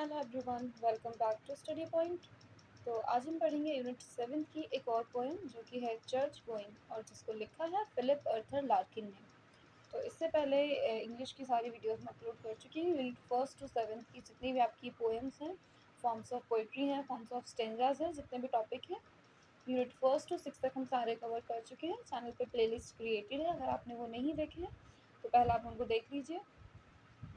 Hello everyone, welcome back to Study Point. तो आज हम पढ़ेंगे यूनिट 7 की एक और पोएम जो कि है चर्च गोइंग और जिसको लिखा है फिलिप आर्थर लार्किन ने। तो इससे पहले इंग्लिश की सारी वीडियोस मैं अपलोड कर चुकी हूँ। यूनिट 1 टू 7 की जितनी भी आपकी पोएम्स हैं, फॉर्म्स ऑफ पोइट्री हैं, फॉर्म्स ऑफ स्टेंजाज हैं, जितने भी टॉपिक हैं, यूनिट 1 टू 6 तक हम सारे कवर कर चुके हैं। चैनल पे प्लेलिस्ट क्रिएटेड है, अगर आपने वो नहीं देखे हैं तो पहले आप उनको देख लीजिए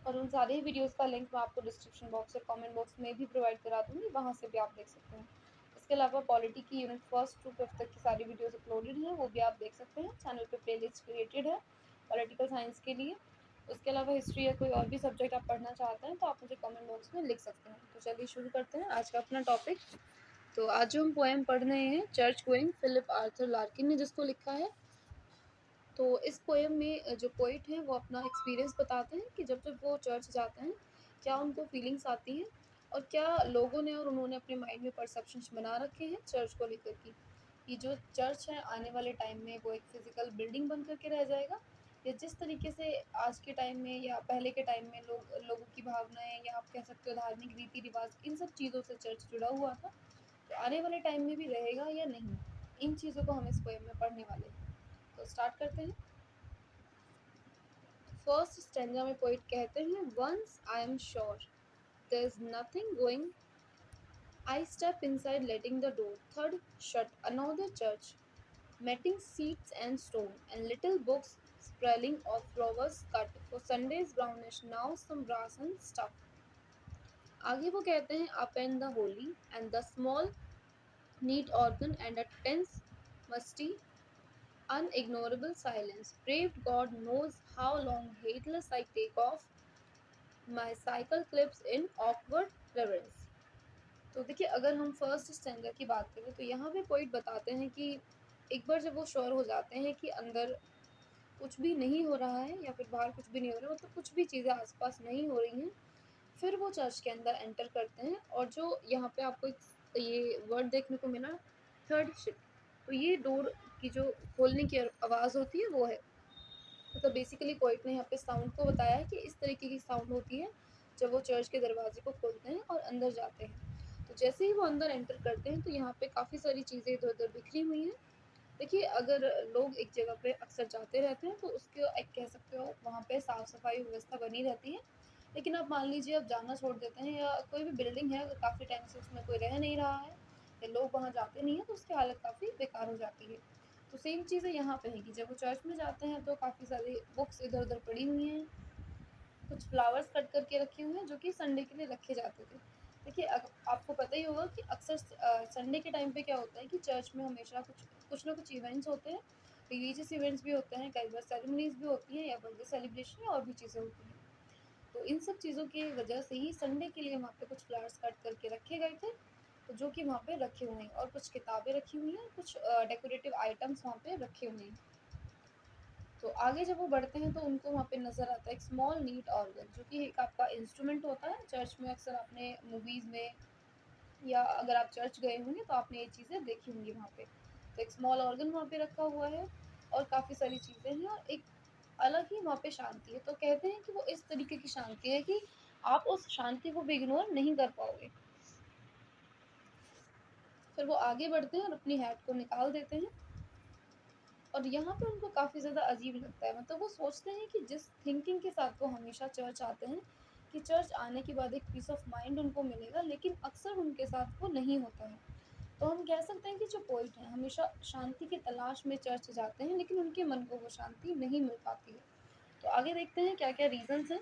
और उन सारे वीडियोस का लिंक मैं आपको डिस्क्रिप्शन बॉक्स और कमेंट बॉक्स में भी प्रोवाइड करा दूँगी, वहाँ से भी आप देख सकते हैं। इसके अलावा पॉलिटी की यूनिट 1 टू 5 तक की सारी वीडियोस अपलोडेड हैं, वो भी आप देख सकते हैं। चैनल पे प्लेलिस्ट क्रिएटेड है पॉलिटिकल साइंस के लिए। उसके अलावा हिस्ट्री या कोई और भी सब्जेक्ट आप पढ़ना चाहते हैं तो आप मुझे कमेंट बॉक्स में लिख सकते हैं। तो चलिए शुरू करते हैं आज का अपना टॉपिक। तो आज जो हम पोएम पढ़ रहे हैं church going, Philip Arthur Larkin ने जिसको लिखा है। तो इस पोएम में जो पोइट हैं वो अपना एक्सपीरियंस बताते हैं कि जब जब वो चर्च जाते हैं क्या उनको फीलिंग्स आती हैं और क्या लोगों ने और उन्होंने अपने माइंड में परसेप्शंस बना रखे हैं चर्च को लेकर की कि जो चर्च है आने वाले टाइम में वो एक फिजिकल बिल्डिंग बन करके रह जाएगा, या जिस तरीके से आज के टाइम में या पहले के टाइम में लोगों की भावनाएं या आप कह सकते हो धार्मिक रीति रिवाज, इन सब चीज़ों से चर्च जुड़ा हुआ था। तो आने वाले टाइम में भी रहेगा या नहीं, इन चीज़ों को हम इस पोएम में पढ़ने वाले हैं। तो स्टार्ट करते हैं। फर्स्ट स्टेंजा में पोइट कहते हैं, once I am sure there is nothing going, I step inside letting the door थर्ड shut another church matting seats and stone and little books sprawling of flowers cut for Sunday's brownish now some brass and stuff। आगे वो कहते हैं, up and the holy and the small neat organ and a tense musty unignorable silence braved God knows how long heedless I take off my cycle clips in awkward reverence. तो देखिए, अगर हम first स्टैंडर की बात करें तो यहाँ पे पॉइंट बताते हैं कि एक बार जब वो श्योर हो जाते हैं कि अंदर कुछ भी नहीं हो रहा है या फिर बाहर कुछ भी नहीं हो रहा है, मतलब कुछ भी चीज़ें आसपास नहीं हो रही हैं, फिर वो चर्च के अंदर एंटर करते हैं। और जो यहाँ पे आपको एक ये वर्ड देखने को मिला, थर्ड शिप, तो ये डोर की जो खोलने की आवाज़ होती है वो है। मतलब बेसिकली पोइट ने यहाँ पे साउंड को बताया है कि इस तरीके की साउंड होती है जब वो चर्च के दरवाजे को खोलते हैं और अंदर जाते हैं। तो जैसे ही वो अंदर एंटर करते हैं तो यहाँ पे काफ़ी सारी चीज़ें इधर उधर बिखरी हुई हैं। देखिए, अगर लोग एक जगह पे अक्सर जाते रहते हैं तो उसके एक कह सकते हो वहाँ पे साफ़ सफाई व्यवस्था बनी रहती है। लेकिन अब मान लीजिए अब जाना छोड़ देते हैं या कोई भी बिल्डिंग है अगर काफ़ी टाइम से उसमें कोई रह नहीं रहा है या लोग वहाँ जाते नहीं हैं तो उसकी हालत काफ़ी बेकार हो जाती है। तो सेम चीज़ें यहाँ पे है कि जब वो चर्च में जाते हैं तो काफ़ी सारी बुक्स इधर उधर पड़ी हुई हैं, कुछ फ्लावर्स कट करके रखे हुए हैं जो कि संडे के लिए रखे जाते थे। देखिए, आपको पता ही होगा कि अक्सर संडे के टाइम पे क्या होता है कि चर्च में हमेशा कुछ कुछ ना कुछ इवेंट्स होते हैं, रिलीजियस इवेंट्स भी होते हैं, कई बार सेरेमनीज भी होती हैं या बर्थडे सेलिब्रेशन या और भी चीज़ें होती हैं। तो इन सब चीज़ों की वजह से ही संडे के लिए वहाँ पे कुछ फ्लावर्स कट करके रखे गए थे, तो जो कि वहाँ पे रखे हुए हैं और कुछ किताबें रखी हुई हैं, कुछ डेकोरेटिव आइटम्स वहाँ पे रखे हुए हैं। तो आगे जब वो बढ़ते हैं तो उनको वहाँ पे नज़र आता है एक स्मॉल नीट ऑर्गन, जो कि एक आपका इंस्ट्रूमेंट होता है चर्च में। अक्सर आपने मूवीज़ में या अगर आप चर्च गए होंगे तो आपने ये चीज़ें देखी होंगी वहाँ पे। तो एक स्मॉल ऑर्गन वहाँ पे रखा हुआ है और काफ़ी सारी चीज़ें हैं और एक अलग ही वहाँ पे शांति है। तो कहते हैं कि वो इस तरीके की शांति है कि आप उस शांति को भी इग्नोर नहीं कर पाओगे। फिर वो आगे बढ़ते हैं और अपनी हैट को निकाल देते हैं और यहाँ पे उनको काफ़ी ज़्यादा अजीब लगता है। मतलब वो सोचते हैं कि जिस थिंकिंग के साथ वो हमेशा चर्च आते हैं कि चर्च आने के बाद एक पीस ऑफ माइंड उनको मिलेगा, लेकिन अक्सर उनके साथ वो नहीं होता है। तो हम कह सकते हैं कि जो पोइट हैं हमेशा शांति की तलाश में चर्च जाते हैं, लेकिन उनके मन को वो शांति नहीं मिल पाती है। तो आगे देखते हैं क्या क्या रीजंस हैं।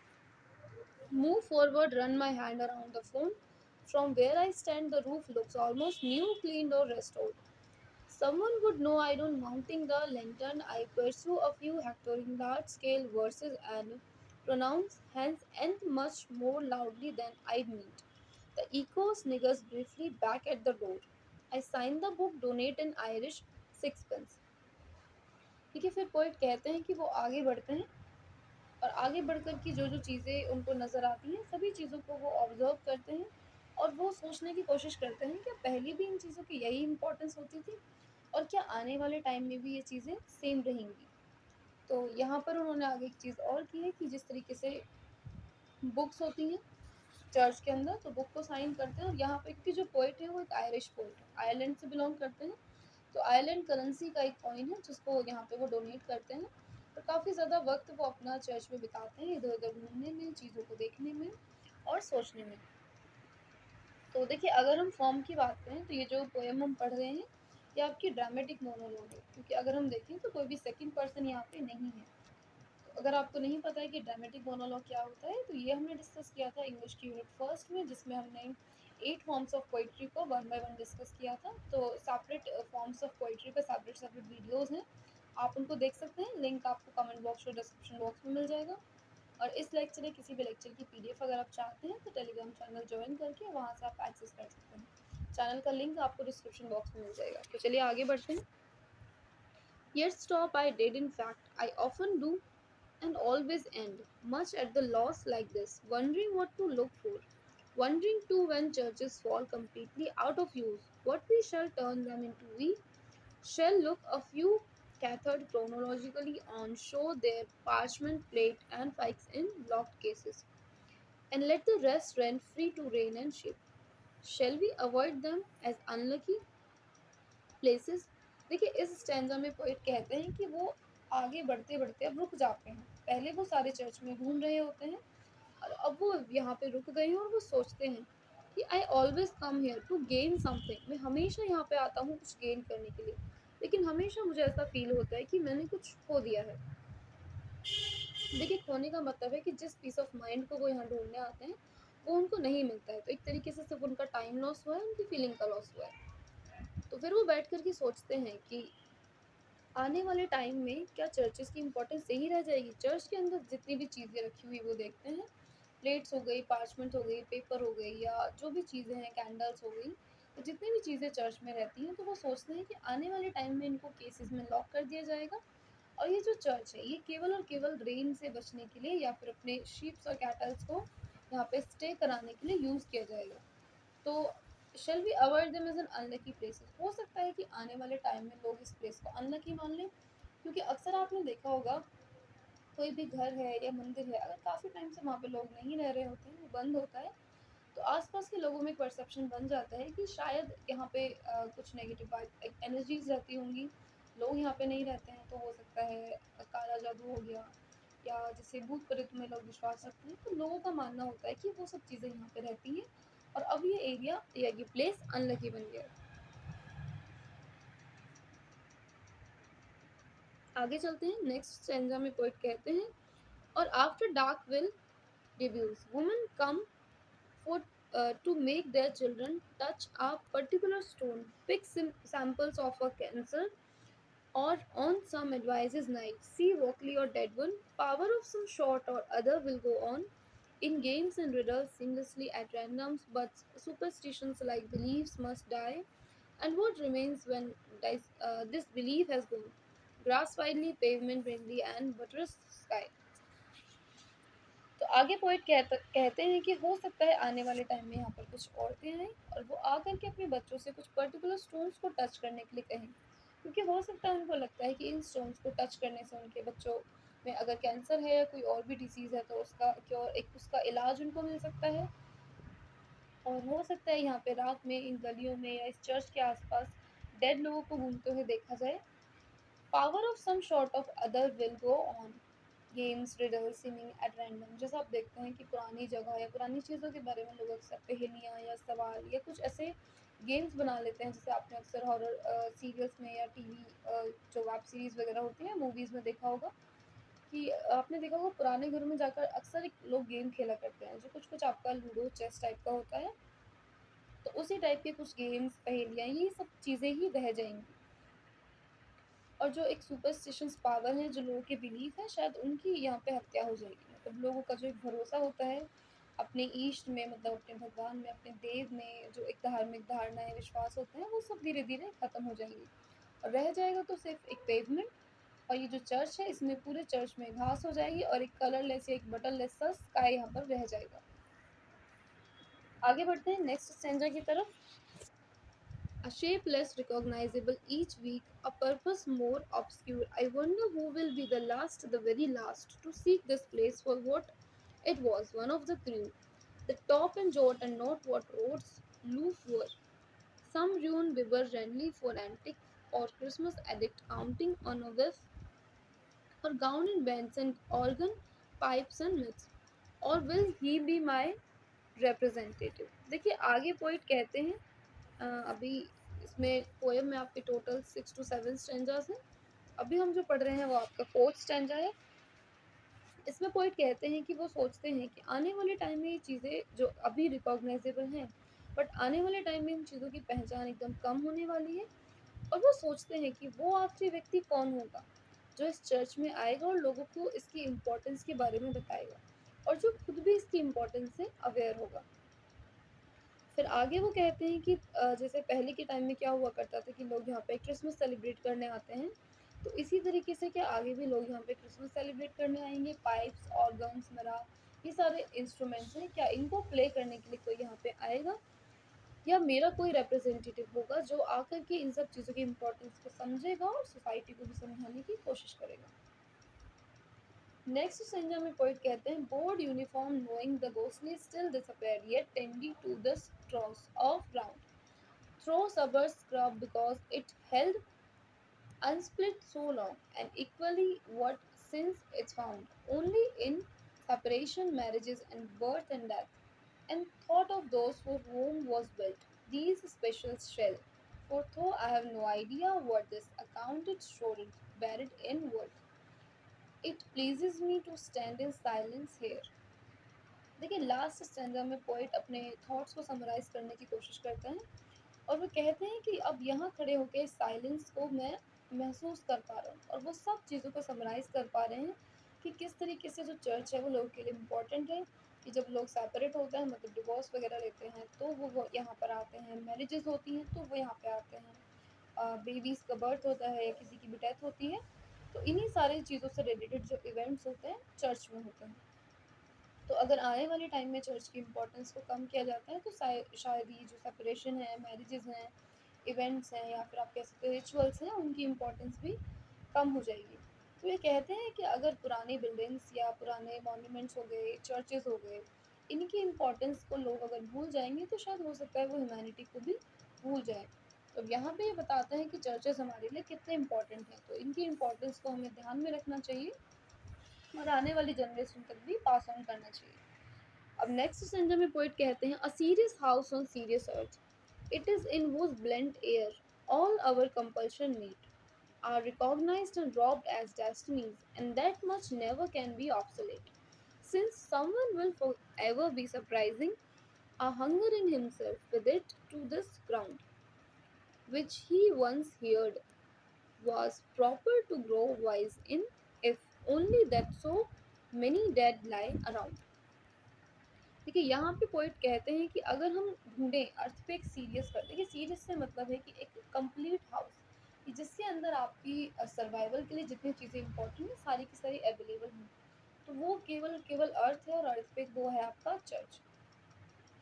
Move forward, run my hand around the font, from where I stand the roof looks almost new, cleaned और restored. Someone would know I don't mounting the lantern. I pursue a few hectoring large-scale verses and pronounce hence nth much more loudly than I'd meet. The echo sniggers briefly back at the door. I sign the book, donate an Irish sixpence. ठीक है, फिर poet कहते हैं कि वो आगे बढ़ते हैं और आगे बढ़कर की जो जो चीज़ें उनको नज़र आती हैं सभी चीज़ों को वो ऑब्जर्व करते हैं और वो सोचने की कोशिश करते हैं कि पहले भी इन चीज़ों की यही इम्पोर्टेंस होती थी और क्या आने वाले टाइम में भी ये चीज़ें सेम रहेंगी। तो यहाँ पर उन्होंने आगे एक चीज़ और की है कि जिस तरीके से बुक्स होती हैं चर्च के अंदर, तो बुक को साइन करते हैं। और यहाँ पे क्योंकि जो पोइट है वो एक आयरिश पोइट है, आयरलैंड से बिलोंग करते हैं, तो आयरलैंड करेंसी का एक कॉइन है जिसको यहाँ पे वो डोनेट करते हैं। और काफ़ी ज़्यादा वक्त वो अपना चर्च में बिताते हैं, इधर उधर घूमने में, चीज़ों को देखने में और सोचने में। तो देखिए, अगर हम फॉर्म की बात करें तो ये जो पोएम हम पढ़ रहे हैं ये आपकी ड्रामेटिक मोनोलॉग है, क्योंकि अगर हम देखें तो कोई भी सेकंड पर्सन यहाँ पे नहीं है। तो अगर आपको नहीं पता है कि ड्रामेटिक मोनोलॉग क्या होता है, तो ये हमने डिस्कस किया था इंग्लिश की यूनिट फर्स्ट में, जिसमें हमने 8 फॉर्म्स ऑफ पोइट्री को वन बाय वन डिस्कस किया था। तो सेपरेट फॉर्म्स ऑफ पोइट्री पे सेपरेट सेपरेट वीडियोज़ हैं, आप उनको देख सकते हैं। लिंक आपको कमेंट बॉक्स और डिस्क्रिप्शन बॉक्स में मिल जाएगा। और इस लेक्चर या किसी भी लेक्चर की पीडीएफ अगर आप चाहते हैं तो टेलीग्राम चैनल ज्वाइन करके वहाँ से आप एक्सेस कर सकते हैं। चैनल का लिंक आपको डिस्क्रिप्शन बॉक्स में मिल जाएगा। तो चलिए आगे बढ़ते हैं। Yet stop I did, in fact, I often do, and always end, much at the loss like this, wondering what to look for. Wondering too when churches fall completely out of use, what we shall turn them into. We shall look a few cathered chronologically on, show their parchment plate and fikes in locked cases, and let the rest rent free to rain and shape. Shall we avoid them as unlucky places? देखिए, इस stanza में poet कहते हैं कि वो आगे बढ़ते बढ़ते अब रुक जाते हैं। पहले वो सारे चर्च में घूम रहे होते हैं और अब वो यहाँ पे रुक गए हैं और वो सोचते हैं कि I always come here to gain something, मैं हमेशा यहाँ पे आता हूँ कुछ गेन करने के लिए, लेकिन हमेशा मुझे ऐसा फील होता है कि मैंने कुछ खो दिया है। देखिए, खोने का मतलब है कि जिस पीस ऑफ माइंड को वो यहाँ ढूंढने आते हैं वो उनको नहीं मिलता है, तो एक तरीके से सिर्फ उनका टाइम लॉस हुआ है, उनकी फीलिंग का लॉस हुआ है। तो फिर वो बैठ कर के सोचते हैं कि आने वाले टाइम में क्या चर्चेस की इम्पोर्टेंस यही रह जाएगी? चर्च के अंदर जितनी भी चीज़ें रखी हुई वो देखते हैं, प्लेट्स हो गई, पार्चमेंट हो गई, पेपर हो गई, या जो भी चीज़ें हैं, कैंडल्स हो गई, तो जितनी भी चीज़ें चर्च में रहती हैं, तो वो सोचते हैं कि आने वाले टाइम में इनको केसेस में लॉक कर दिया जाएगा और ये जो चर्च है ये केवल और केवल रेन से बचने के लिए या फिर अपने शीप्स और कैटल्स को यहाँ पे स्टे कराने के लिए यूज़ किया जाएगा। तो shall we avoid them as an unlucky places, हो सकता है कि आने वाले टाइम में लोग इस प्लेस को अनलकी मान लें, क्योंकि अक्सर आपने देखा होगा कोई भी घर है या मंदिर है, अगर काफ़ी टाइम से वहाँ पे लोग नहीं रह रहे होते हैं, वो बंद होता है, तो आसपास के लोगों में एक परसेप्शन बन जाता है कि शायद यहाँ पे कुछ नेगेटिव एनर्जीज रहती होंगी, लोग यहाँ पे नहीं रहते हैं, तो हो सकता है काला जादू हो गया, या जैसे भूत प्रेत में लोग विश्वास रखते हैं, तो लोगों का मानना होता है कि वो सब चीज़ें यहाँ पे रहती हैं और अब ये एरिया या ये प्लेस अनलकी बन गया है। आगे चलते हैं। नेक्स्ट स्टेंजा में पोइट कहते हैं, और after dark will reviews women come for to make their children touch a particular stone, pick samples of a cancer, or on some advices night, see Walkley or dead one, power of some short or other will go on in games and riddles seamlessly at randoms, but superstitions like beliefs must die, and what remains when this belief has gone? Grass widely, pavement friendly, and buttressed sky. तो आगे poet कहते हैं कि हो सकता है आने वाले टाइम में यहाँ पर कुछ औरतें आएँ और वो आकर के अपने बच्चों से कुछ पर्टिकुलर स्टोन्स को टच करने के लिए कहें, क्योंकि हो सकता है उनको लगता है कि इन स्टोन्स को टच करने से उनके बच्चों में अगर कैंसर है या कोई और भी डिसीज़ है तो उसका क्योर, एक उसका इलाज उनको मिल सकता है। और हो सकता है यहाँ पे रात में इन गलियों में या इस चर्च के आसपास डेड लोगों को घूमते हुए देखा जाए। Power of some sort or other will go on, games, riddle, seeming at random, जैसा आप देखते हैं कि पुरानी जगह या पुरानी चीज़ों के बारे में लोग अक्सर पहेलियाँ या सवाल या कुछ ऐसे गेम्स बना लेते हैं, जैसे आपने अक्सर हॉरर सीरियल्स में या टीवी जो वेब सीरीज़ वगैरह होती है, मूवीज़ में देखा होगा कि आपने देखा होगा पुराने घरों में जाकर अक्सर एक लोग गेम खेला करते हैं, जो कुछ कुछ आपका लूडो चेस टाइप का होता है। तो उसी टाइप के कुछ गेम्स, पहेलियाँ, ये सब चीज़ें ही रह जाएंगी। और जो एक सुपरस्टिशंस पावर है, जो लोगों के बिलीफ है, शायद उनकी यहाँ पे हत्या हो जाएगी। मतलब लोगों का जो एक भरोसा होता है अपने ईष्ट में, मतलब अपने भगवान में, अपने देव में, जो एक धार्मिक धारणाएं, विश्वास होते हैं, वो सब धीरे धीरे खत्म हो जाएंगी और रह जाएगा तो सिर्फ एक पेवमेंट। और ये जो चर्च है, इसमें पूरे चर्च में घास हो जाएगी और एक कलरलेस या एक बटनलेस सा स्काई यहाँ पर रह जाएगा। आगे बढ़ते हैं नेक्स्ट स्टेंजा की तरफ। A shape less recognizable each week, a purpose more obscure. I wonder who will be the last, the very last, to seek this place for what it was, one of the crew. The top and jot and not what roads loof were. Some ruin we were renly for antiques or Christmas addict counting on a whiff or gown in bands and organ, pipes and myths. Or will he be my representative? देखिए आगे poet कहते हैं अभी इसमें poem में आपके total 6 to 7 stanzas हैं. अभी हम जो पढ़ रहे हैं वो आपका फोर्थ स्टैंजा है. इसमें पोइट कहते हैं कि वो सोचते हैं कि आने वाले टाइम में ये चीज़ें जो अभी रिकॉग्नाइजेबल हैं बट आने वाले टाइम में इन चीज़ों की पहचान एकदम कम होने वाली है. और वो सोचते हैं कि वो आखिरी व्यक्ति कौन होगा जो इस चर्च में आएगा और लोगों को इसकी इम्पोर्टेंस के बारे में बताएगा और जो खुद भी इसकी इम्पोर्टेंस से अवेयर होगा. फिर आगे वो कहते हैं कि जैसे पहले के टाइम में क्या हुआ करता था कि लोग यहाँ पे क्रिसमस सेलिब्रेट करने आते हैं, तो इसी तरीके से क्या आगे भी लोग यहाँ पे क्रिसमस सेलिब्रेट करने आएंगे. पाइप्स, ऑर्गन्स, मरा, ये सारे इंस्ट्रूमेंट्स हैं, क्या इनको प्ले करने के लिए कोई यहाँ पे आएगा या मेरा कोई रिप्रेजेंटेटिव होगा जो आकर के इन सब चीज़ों की इम्पोर्टेंस को समझेगा और सोसाइटी को भी समझाने की कोशिश करेगा. नेक्स्ट संज्ञा में पोइट कहते हैं bored uninformed knowing the ghostly स्टिल disappear yet tending to the straws of ground throw suburbs scrub because it held unsplit so long and equally what since it's found only in separation, marriages and birth and death and thought of those for whom was built these special shell. For though I have no idea what this accounted showed buried in wood, it pleases me to stand in silence here. देखिए last stanza में poet अपने thoughts को summarise करने की कोशिश करते हैं और वो कहते हैं कि अब यहाँ खड़े होकर साइलेंस को मैं महसूस कर पा रहा हूँ और वो सब चीज़ों को समराइज कर पा रहे हैं कि किस तरीके से जो चर्च है वो लोगों के लिए इम्पोर्टेंट है. कि जब लोग सेपरेट होते हैं मतलब डिवोर्स वगैरह लेते हैं तो वो यहाँ पर आते हैं. मैरिजेस होती हैं तो वो यहाँ पे आते हैं. बेबीज़ का बर्थ होता है या किसी की भी डेथ होती है तो इन्हीं सारी चीज़ों से रिलेटेड जो इवेंट्स होते हैं चर्च में होते हैं. तो अगर आने वाले टाइम में चर्च की इम्पोर्टेंस को कम किया जाता है तो शायद ये जो सेपरेशन है, मैरिजेस हैं, इवेंट्स हैं या फिर आप कह सकते हैं रिचुअल्स हैं उनकी इम्पोर्टेंस भी कम हो जाएगी. तो ये कहते हैं कि अगर पुरानी बिल्डिंग्स या पुराने मॉन्यूमेंट्स हो गए, चर्चेस हो गए, इनकी इम्पोर्टेंस को लोग अगर भूल जाएंगे तो शायद हो सकता है वो ह्यूमैनिटी को भी भूल जाए. तो यहाँ पे ये बताते हैं कि चर्चेस हमारे लिए कितने इम्पोर्टेंट हैं तो इनकी इम्पोर्टेंस को हमें ध्यान में रखना चाहिए और आने वाली जनरेशन तक भी पास ऑन करना चाहिए. अब नेक्स्ट सेंटर में पोइट कहते हैं a serious house on serious earth it is in whose blent air all our compulsion meet are recognized and robbed as destinies and that much never can be obsolete since someone will forever be surprising a hunger in himself with it to this ground which he once heard was proper to grow wise in if only that so many dead lie around. देखिए यहाँ पे poet कहते हैं कि अगर हम ढूंढें अर्थ पे एक सीरियस कर देखिए सीरियस से मतलब है कि एक कंप्लीट हाउस कि जिसके अंदर आपकी सर्वाइवल के लिए जितनी चीज़ें इंपॉर्टेंट है सारी की सारी अवेलेबल हैं तो वो केवल केवल अर्थ है और अर्थ पे वो है आपका चर्च.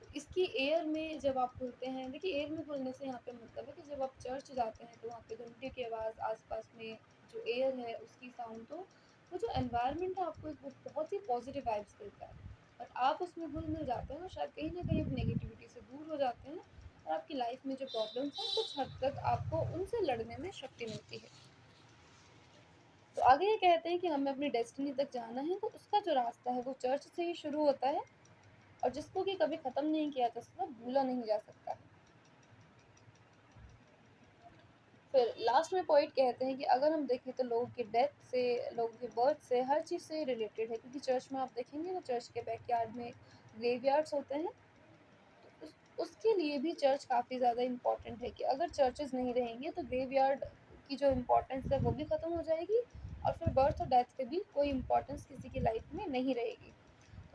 तो इसकी एयर में जब आप खुलते हैं देखिए एयर में खुलने से यहाँ पे मतलब है कि जब आप चर्च जाते हैं तो वहाँ पे घंटे की आवाज़ आसपास में जो एयर है उसकी साउंड तो वो जो एनवायरनमेंट है आपको एक वो बहुत ही पॉजिटिव वाइब्स देता है बट आप उसमें घुल मिल जाते हैं और शायद कहीं ना कहीं नेगेटिविटी से दूर हो जाते हैं और आपकी लाइफ में जो प्रॉब्लम्स हैं कुछ हद तक आपको उनसे लड़ने में शक्ति मिलती है. तो आगे ये कहते हैं कि हमें अपनी डेस्टिनी तक जाना है तो उसका जो रास्ता है वो चर्च से ही शुरू होता है और जिसको कि कभी ख़त्म नहीं किया जा सकता, भूला नहीं जा सकता है. फिर लास्ट में पॉइंट कहते हैं कि अगर हम देखें तो लोगों की डेथ से, लोगों की बर्थ से, हर चीज़ से रिलेटेड है क्योंकि चर्च में आप देखेंगे तो चर्च के बैकयार्ड में ग्रेवयार्ड्स होते हैं. तो उसके लिए भी चर्च काफ़ी ज़्यादा इम्पॉर्टेंट है कि अगर चर्चेज़ नहीं रहेंगे तो ग्रेवयार्ड की जो इम्पोर्टेंस है वो भी ख़त्म हो जाएगी और फिर बर्थ और डेथ के भी कोई इम्पोर्टेंस किसी की लाइफ में नहीं रहेगी.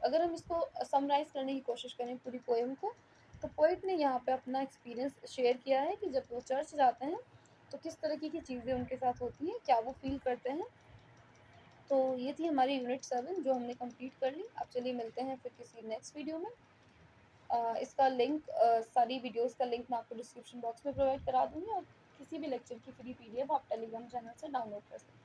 अगर हम इसको समराइज़ करने की कोशिश करें पूरी पोएम को तो पोइट ने यहाँ पे अपना एक्सपीरियंस शेयर किया है कि जब वो चर्च जाते हैं तो किस तरीके की चीज़ें उनके साथ होती हैं, क्या वो फील करते हैं. तो ये थी हमारी यूनिट 7 जो हमने कंप्लीट कर ली. अब चलिए मिलते हैं फिर किसी नेक्स्ट वीडियो में. इसका लिंक सारी वीडियोस का लिंक मैं आपको डिस्क्रिप्शन बॉक्स में प्रोवाइड करा दूँगी और किसी भी लेक्चर की फ्री पीडीएफ आप टेलीग्राम चैनल से डाउनलोड कर सकते हैं.